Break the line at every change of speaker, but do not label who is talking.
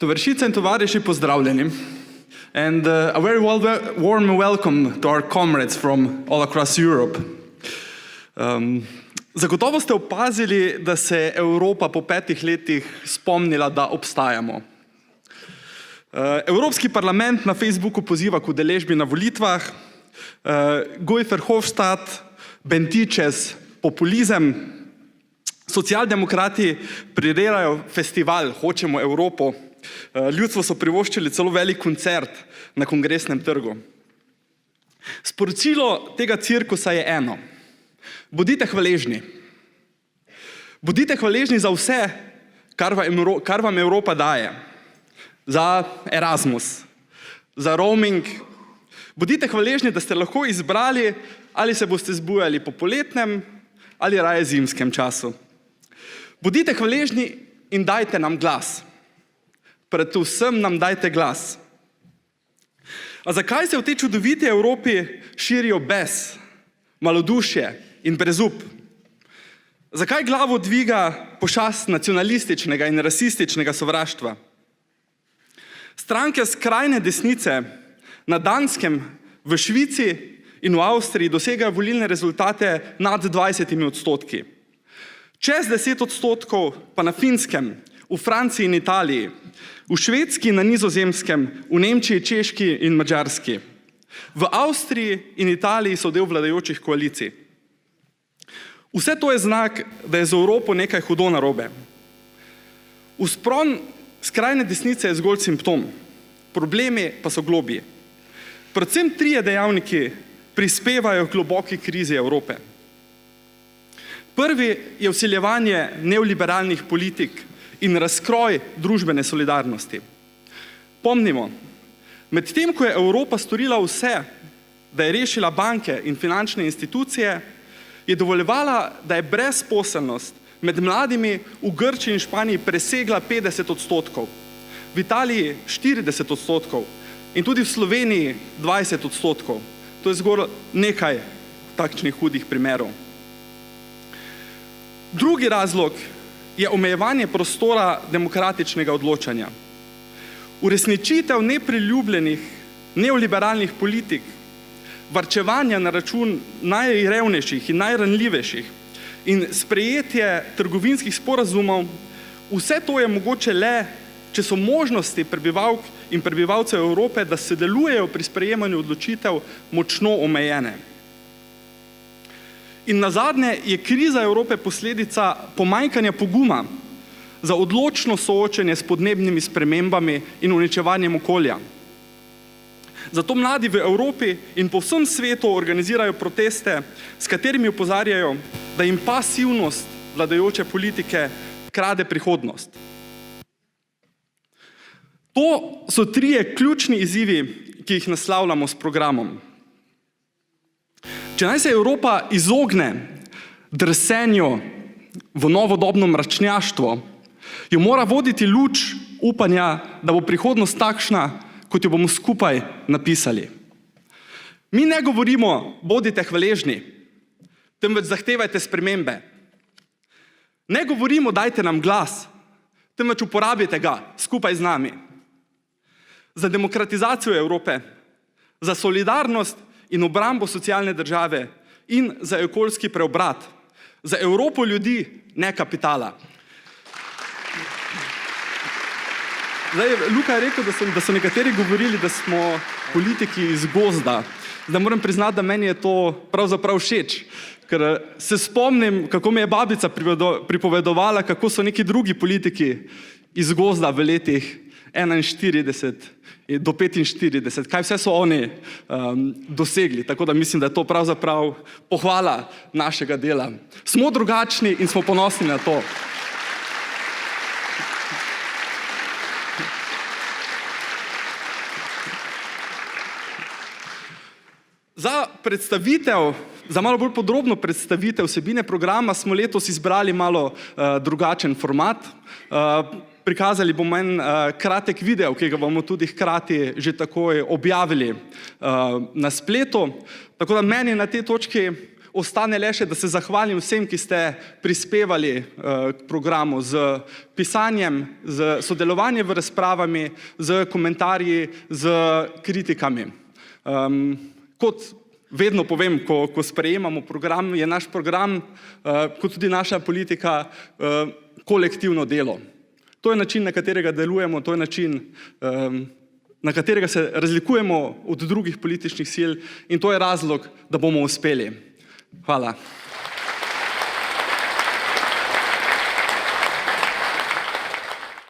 Tovarišice in tovariši, pozdravljeni. And a very warm welcome to our comrades from all across Europe. Zagotovo ste opazili, da se je Evropa po 5 letih spomnila, da obstajamo. Evropski parlament na Facebooku poziva k udeležbi na volitvah, Guy Verhofstadt benti čez populizem, socialdemokrati prirejarajo festival Hočemo Evropo, ljudstvo so privoščili celo velik koncert na Kongresnem trgu. Sporočilo tega cirkusa je eno. Bodite hvaležni. Bodite hvaležni za vse, kar vam Evropa daje. Za Erasmus, za roaming. Bodite hvaležni, da ste lahko izbrali, ali se boste zbujali po poletnem ali raje zimskem času. Bodite hvaležni in dajte nam glas. Predvsem nam dajte glas. A zakaj se v tej čudoviti Evropi širijo bes, malodušje in brezup? Zakaj glavo dviga pošast nacionalističnega in rasističnega sovraštva? Stranke skrajne desnice na Danskem, v Švici in v Avstriji dosegajo volilne rezultate nad 20%. Čez 10% pa na Finskem, v Franciji in Italiji, v Švedski in na Nizozemskem, v Nemčiji, Češki in Madžarski. V Avstriji in Italiji so del vladajočih koalicij. Vse to je znak, da je z Evropo nekaj hudo narobe. Vzpon skrajne desnice je zgolj simptom, problemi pa so globlji. Predvsem 3 dejavniki prispevajo k globoki krizi Evrope. Prvi je vsiljevanje neoliberalnih politik in razkroj družbene solidarnosti. Pomnimo, medtem ko je Evropa storila vse, da je rešila banke in finančne institucije, je dovoljevala, da je brezposelnost med mladimi v Grčiji in Španiji presegla 50%, v Italiji 40% in tudi v Sloveniji 20%. To je zgolj nekaj takšnih hudih primerov. Drugi razlog je omejevanje prostora demokratičnega odločanja. Uresničitev nepriljubljenih neoliberalnih politik, varčevanja na račun najrevnejših in najranljivejših in sprejetje trgovinskih sporazumov, vse to je mogoče le, če so možnosti prebivalk in prebivalcev Evrope, da sodelujejo pri sprejemanju odločitev, močno omejene. In nazadnje je kriza Evrope posledica pomanjkanja poguma za odločno soočenje s podnebnimi spremembami in uničevanjem okolja. Zato mladi v Evropi in po vsem svetu organizirajo proteste, s katerimi opozarjajo, da jim pasivnost vladajoče politike krade prihodnost. To so 3 ključni izzivi, ki jih naslavljamo s programom. Če naj se Evropa izogne drsenju v novodobno mračnjaštvo, jo mora voditi luč upanja, da bo prihodnost takšna, kot jo bomo skupaj napisali. Mi ne govorimo, bodite hvaležni, temveč zahtevajte spremembe. Ne govorimo, dajte nam glas, temveč uporabite ga skupaj z nami. Za demokratizacijo Evrope, za solidarnost in obrambo socialne države in za okoljski preobrat, za Evropo ljudi, ne kapitala. Zdaj, Luka je rekel, da so nekateri govorili, da smo politiki iz gozda. Zdaj moram priznati, da meni je to pravzaprav všeč, ker se spomnim, kako mi je babica pripovedovala, kako so neki drugi politiki iz gozda v letih 41 do 45, kaj vse so oni dosegli. Tako da mislim, da je to pravzaprav pohvala našega dela. Smo drugačni in smo ponosni na to. Za malo bolj podrobno predstavitev vsebine programa smo letos izbrali malo drugačen format. Prikazali bomo en kratek video, ki ga bomo tudi hkrati že takoj objavili na spletu. Tako da meni na tej točki ostane le še, da se zahvalim vsem, ki ste prispevali k programu z pisanjem, z sodelovanjem v razpravami, z komentarji, z kritikami. Kot vedno povem, ko sprejemamo program, je naš program, kot tudi naša politika, kolektivno delo. To je način, na katerega delujemo, to je način, na katerega se razlikujemo od drugih političnih sil in to je razlog, da bomo uspeli. Hvala.